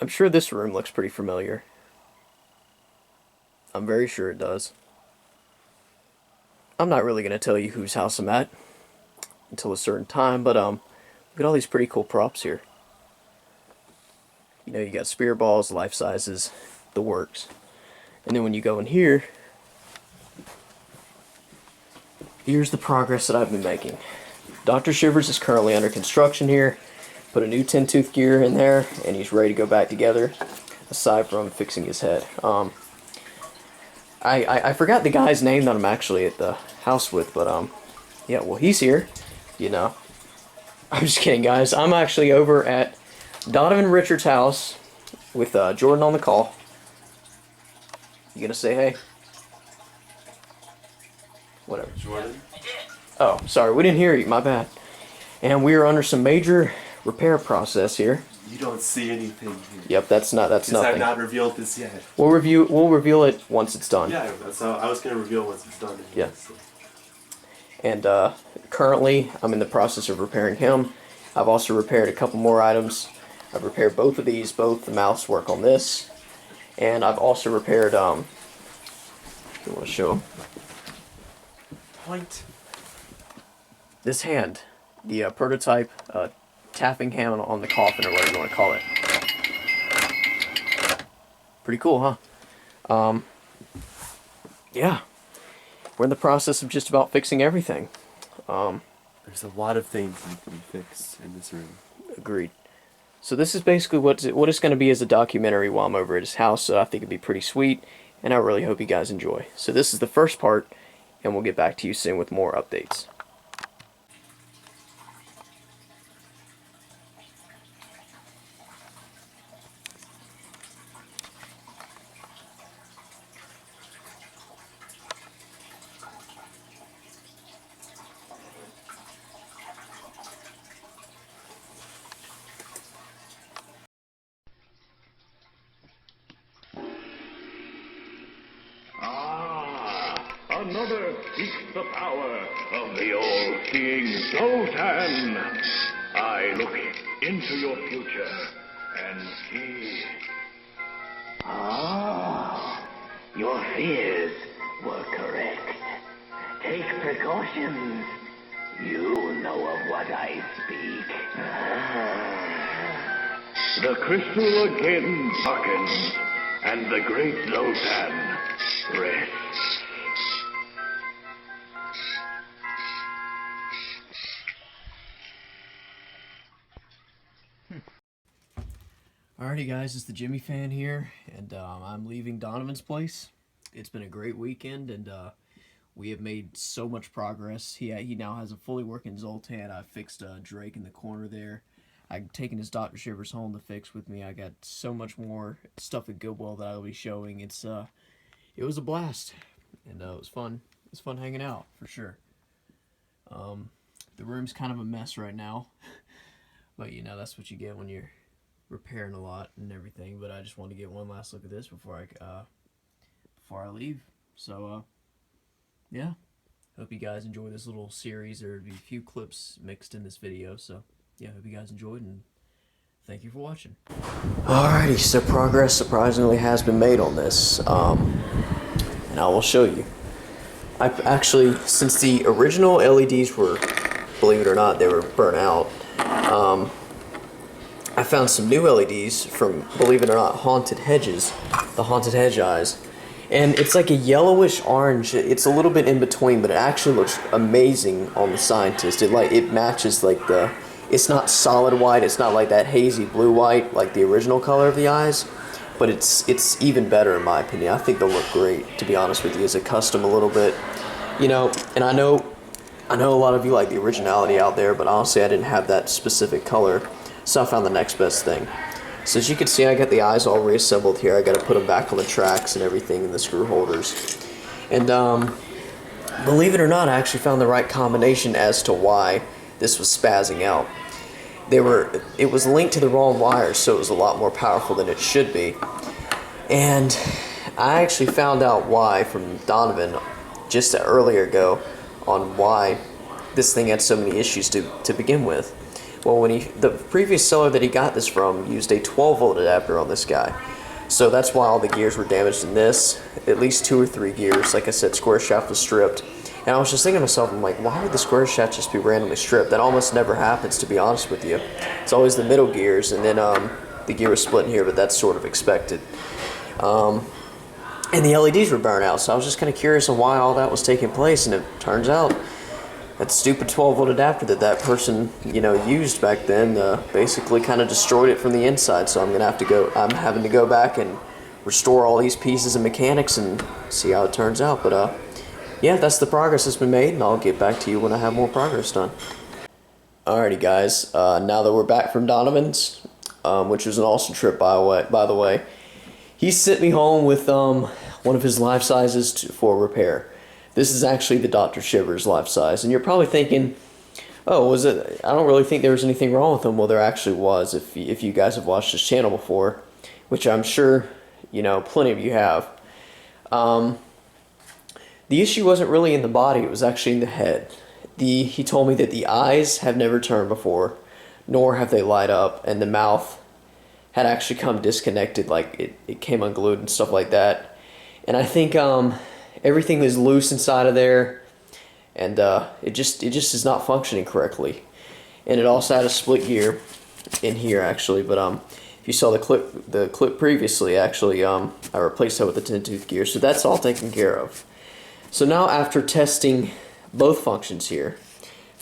I'm sure this room looks pretty familiar. I'm very sure it does. I'm not really going to tell you whose house I'm at until a certain time, but look at all these pretty cool props here. You know, you got spear balls, life sizes, the works. And then when you go in here, here's the progress that I've been making. Dr. Shivers is currently under construction here. Put a new 10-tooth gear in there, and he's ready to go back together, aside from fixing his head. I forgot the guy's name that I'm actually at the house with, but yeah, well, he's here, you know. I'm just kidding, guys. I'm actually over at Donovan Richard's house with Jordan on the call. You gonna say hey? Whatever. Jordan? Oh, sorry, we didn't hear you, my bad. And we are under some major repair process here. You don't see anything here. Yep, that's nothing. I've not revealed this yet. We'll reveal it once it's done. Yeah, that's how I was gonna reveal once it's done. Yeah. So. And currently, I'm in the process of repairing him. I've also repaired a couple more items. I've repaired both of these, both the mouse work on this, and I've also repaired. You want to show them? Point. This hand, the prototype tapping hand on the coffin, or whatever you want to call it. Pretty cool, huh? Yeah. We're in the process of just about fixing everything. There's a lot of things that can be fixed in this room. Agreed. So this is basically what it's going to be as a documentary while I'm over at his house, so I think it'd be pretty sweet, and I really hope you guys enjoy. So this is the first part, and we'll get back to you soon with more updates. Another seeks the power of the all-seeing Zultan. I look into your future and see. Your fears were correct. Take precautions. You know of what I speak. The crystal again darkens, and the great Zultan rests. Alrighty guys, it's the Gemmy Fan here, and I'm leaving Donovan's place. It's been a great weekend, and we have made so much progress. He now has a fully working Zultan. I fixed Drake in the corner there. I've taken his Dr. Shivers home to fix with me. I got so much more stuff at Goodwill that I'll be showing. It was a blast, and it was fun. It was fun hanging out, for sure. The room's kind of a mess right now, but you know, that's what you get when you're repairing a lot and everything. But I just wanted to get one last look at this before I leave. So yeah, hope you guys enjoy this little series. There'll be a few clips mixed in this video, so yeah, hope you guys enjoyed, and thank you for watching. Alrighty, so progress surprisingly has been made on this, and I will show you. I actually, since the original LEDs were, believe it or not, they were burnt out, I found some new LEDs from, believe it or not, Haunted Hedges, the Haunted Hedge eyes. And it's like a yellowish orange. It's a little bit in between, but it actually looks amazing on the Scientist. It matches like the, it's not solid white, it's not like that hazy blue white like the original color of the eyes, but it's even better in my opinion. I think they'll look great, to be honest with you, as a custom a little bit. You know, and I know a lot of you like the originality out there, but honestly I didn't have that specific color. So I found the next best thing. So as you can see, I got the eyes all reassembled here. I got to put them back on the tracks and everything in the screw holders. And believe it or not, I actually found the right combination as to why this was spazzing out. It was linked to the wrong wires, so it was a lot more powerful than it should be. And I actually found out why from Donovan just earlier ago on why this thing had so many issues to begin with. Well, the previous seller that he got this from used a 12-volt adapter on this guy. So that's why all the gears were damaged in this. At least 2 or 3 gears. Like I said, square shaft was stripped. And I was just thinking to myself, I'm like, why would the square shaft just be randomly stripped? That almost never happens, to be honest with you. It's always the middle gears, and then the gear was split in here, but that's sort of expected. And the LEDs were burnt out, so I was just kind of curious on why all that was taking place, and it turns out that stupid 12-volt adapter that person, used back then basically kind of destroyed it from the inside. So I'm having to go back and restore all these pieces and mechanics and see how it turns out. But yeah, that's the progress that's been made, and I'll get back to you when I have more progress done. Alrighty, guys. Now that we're back from Donovan's, which was an awesome trip, by the way, he sent me home with one of his life sizes for repair. This is actually the Dr. Shivers life size, and you're probably thinking, oh, was it? I don't really think there was anything wrong with them. Well, there actually was, if you guys have watched this channel before, which I'm sure, plenty of you have. The issue wasn't really in the body, it was actually in the head. He told me that the eyes have never turned before, nor have they light up, and the mouth had actually come disconnected, like it came unglued and stuff like that. And I think everything is loose inside of there, and it just is not functioning correctly. And it also had a split gear in here actually, but if you saw the clip previously, actually I replaced that with a 10-tooth gear, so that's all taken care of. So now, after testing both functions here,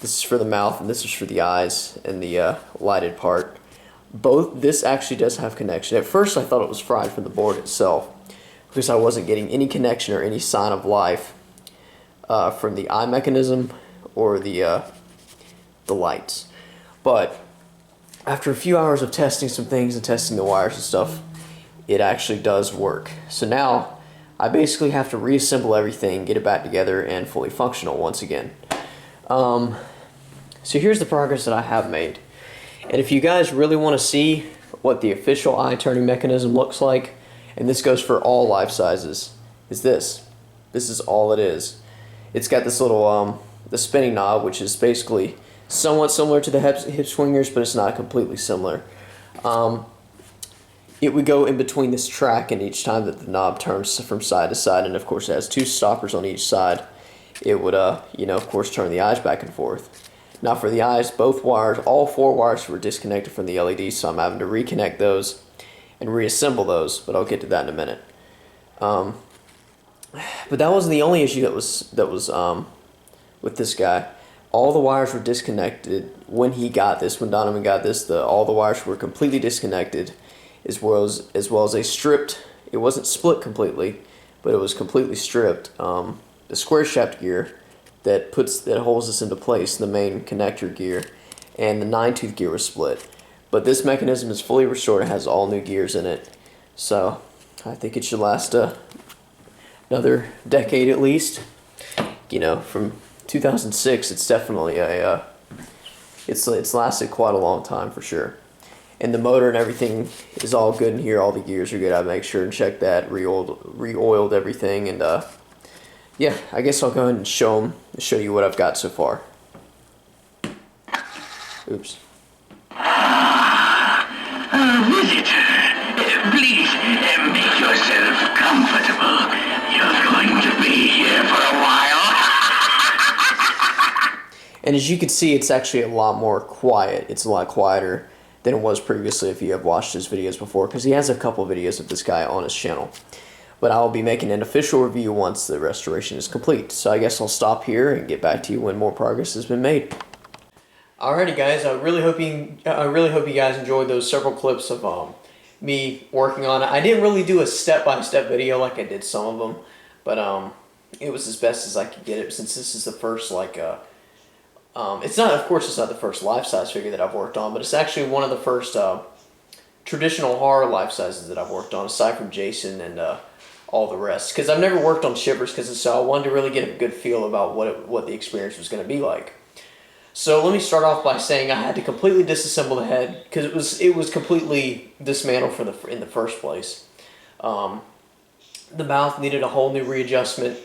this is for the mouth and this is for the eyes and the lighted part, this actually does have connection. At first I thought it was fried from the board itself, because I wasn't getting any connection or any sign of life from the eye mechanism or the lights. But after a few hours of testing some things and testing the wires and stuff, it actually does work. So now I basically have to reassemble everything, get it back together, and fully functional once again. So here's the progress that I have made. And if you guys really want to see what the official eye turning mechanism looks like, and this goes for all life sizes, is this. This is all it is. It's got this little the spinning knob, which is basically somewhat similar to the hip swingers, but it's not completely similar. It would go in between this track, and each time that the knob turns from side to side, and of course it has 2 stoppers on each side, it would of course turn the eyes back and forth. Now for the eyes, both wires, all 4 wires were disconnected from the LEDs, so I'm having to reconnect those and reassemble those, but I'll get to that in a minute. But that wasn't the only issue that was with this guy. All the wires were disconnected when he got this. When Donovan got this, all the wires were completely disconnected, as well as a stripped. It wasn't split completely, but it was completely stripped. The square shaft gear that holds this into place, the main connector gear, and the 9-tooth gear was split. But this mechanism is fully restored. It has all new gears in it, so I think it should last another decade at least. From 2006, it's definitely it's lasted quite a long time for sure. And the motor and everything is all good in here. All the gears are good. I make sure and check that, re-oiled everything, and yeah, I guess I'll go ahead and show you what I've got so far. Oops. Visitor, please make yourself comfortable. You're going to be here for a while. And as you can see, it's actually a lot more quiet. It's a lot quieter than it was previously if you have watched his videos before, because he has a couple videos of this guy on his channel. But I'll be making an official review once the restoration is complete. So I guess I'll stop here and get back to you when more progress has been made. Alrighty, guys. I really hope you guys enjoyed those several clips of me working on it. I didn't really do a step-by-step video like I did some of them, but it was as best as I could get it, since this is the first it's not the first life-size figure that I've worked on, but it's actually one of the first traditional horror life sizes that I've worked on, aside from Jason and all the rest. Because I've never worked on Shivers, so I wanted to really get a good feel about what the experience was going to be like. So let me start off by saying I had to completely disassemble the head, because it was completely dismantled in the first place. The mouth needed a whole new readjustment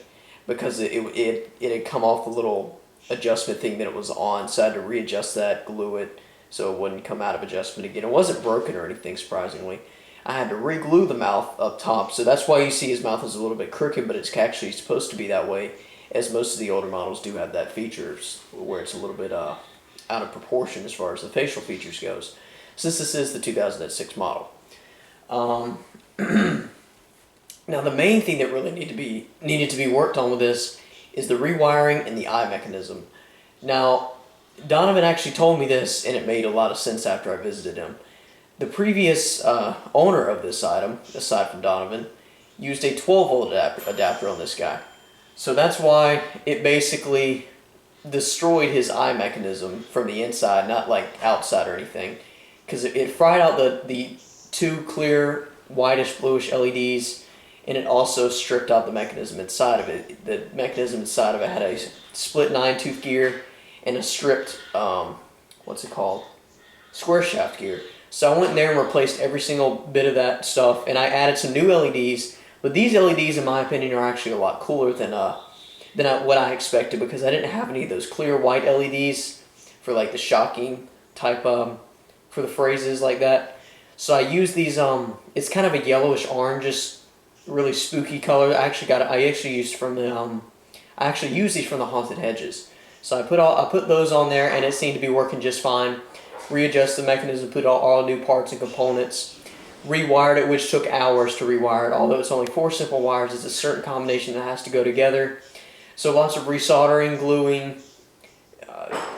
because it had come off the little adjustment thing that it was on, so I had to readjust that, glue it, so it wouldn't come out of adjustment again. It wasn't broken or anything, surprisingly. I had to re-glue the mouth up top, so that's why you see his mouth is a little bit crooked, but it's actually supposed to be that way, as most of the older models do have that features where it's a little bit out of proportion as far as the facial features goes, since this is the 2006 model. Now the main thing that really needed to be worked on with this is the rewiring and the eye mechanism. Now, Donovan actually told me this, and it made a lot of sense after I visited him. The previous owner of this item, aside from Donovan, used a 12-volt adapter on this guy. So that's why it basically destroyed his eye mechanism from the inside, not like outside or anything, because it fried out the two clear whitish bluish LEDs, and it also stripped out the mechanism inside of it. The mechanism inside of it had a split 9-tooth gear and a stripped square shaft gear. So I went in there and replaced every single bit of that stuff, and I added some new LEDs. But these LEDs, in my opinion, are actually a lot cooler than what I expected, because I didn't have any of those clear white LEDs for like the shocking type for the phrases like that. So I used these. It's kind of a yellowish orange, just really spooky color. I actually used from the I actually used these from the Haunted Hedges. So I put those on there, and it seemed to be working just fine. Readjust the mechanism, put all new parts and components, rewired it, which took hours to rewire it. Although it's only 4 simple wires, it's a certain combination that has to go together. So lots of resoldering, gluing,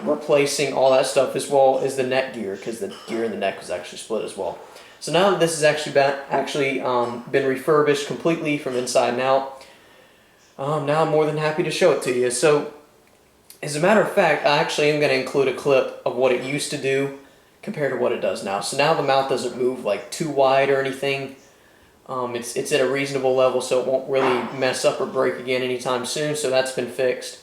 replacing all that stuff, as well as the neck gear, because the gear in the neck was actually split as well. So now that this has actually been refurbished completely from inside and out, now I'm more than happy to show it to you. So, as a matter of fact, I actually am going to include a clip of what it used to do compared to what it does now. So now the mouth doesn't move like too wide or anything. It's at a reasonable level, so it won't really mess up or break again anytime soon. So that's been fixed.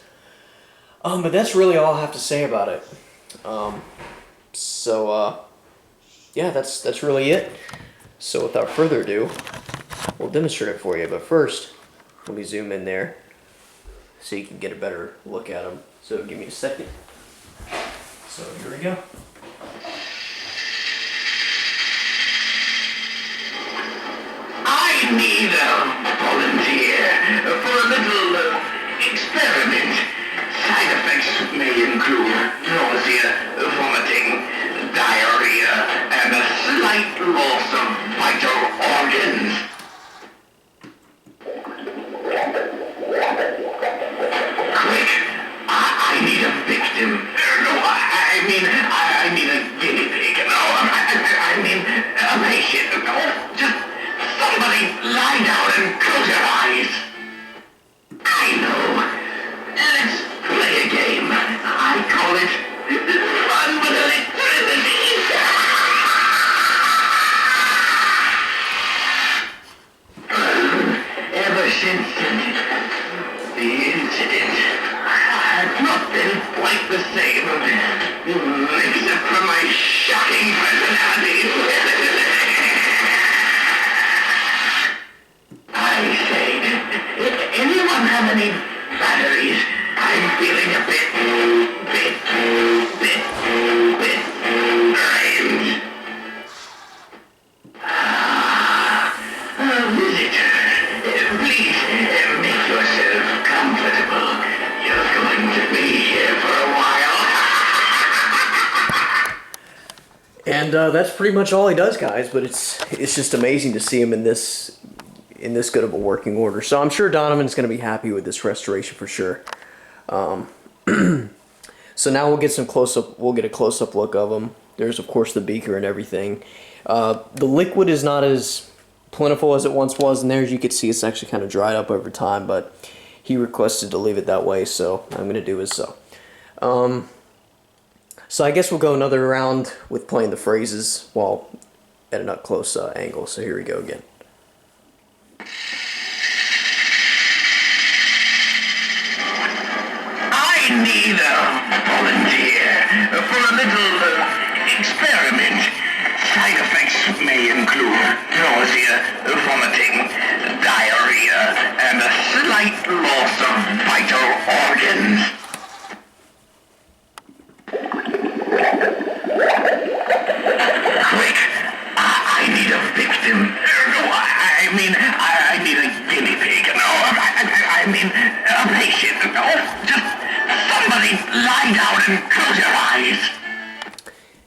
But that's really all I have to say about it. Yeah, that's really it. So without further ado, we'll demonstrate it for you. But first, let me zoom in there so you can get a better look at them. So give me a second. So here we go. I need a volunteer for a little experiment. Side effects may include nausea, vomiting, diarrhea, and a slight loss of vital organs. Quick! I need a victim. No, I mean a guinea pig. No, I mean a patient. No, just somebody lie down and close your eyes. I know. Let's play a game. I call it Fun with Electricity. Ever since the incident, I've not been quite the same, except for my shocking personality. I say, anyone have any batteries? I'm feeling a bit drained. A visitor. Please make yourself comfortable. You're going to be here for a while. And that's pretty much all he does, guys. But it's just amazing to see him in this good of a working order. So I'm sure Donovan's going to be happy with this restoration for sure. So now we'll get some close-up. We'll get a close-up look of him. There's of course the beaker and everything. The liquid is not as plentiful as it once was, and there, as you can see, it's actually kind of dried up over time. But he requested to leave it that way, so I'm going to do as so. So I guess we'll go another round with playing the phrases while at an up-close angle. So here we go again. I need a volunteer for a little experiment. Side effects may include nausea, vomiting, diarrhea, and a slight loss of vital organs.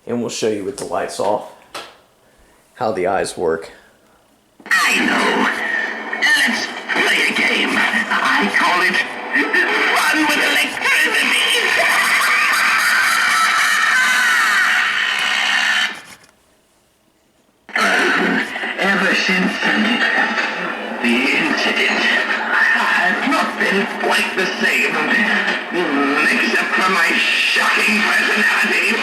and we'll show you with the lights off how the eyes work. I know. Let's play a game. I call it fun with electricity. Ever since the incident, I've not been quite the same, except for my shocking personality.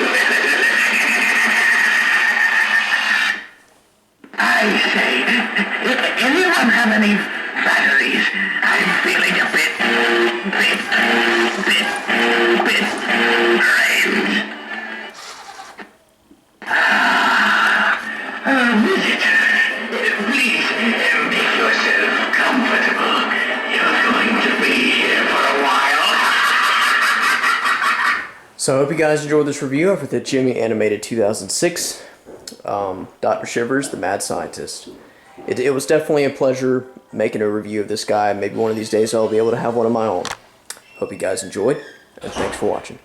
I say, anyone have any batteries? I'm feeling a bit drained. Visitor, please make yourself comfortable. You're going to be here for a while. So I hope you guys enjoyed this review of the Gemmy animated 2006 Dr. Shivers, the Mad Scientist. It was definitely a pleasure making a review of this guy. Maybe one of these days I'll be able to have one of my own. Hope you guys enjoyed, and thanks for watching.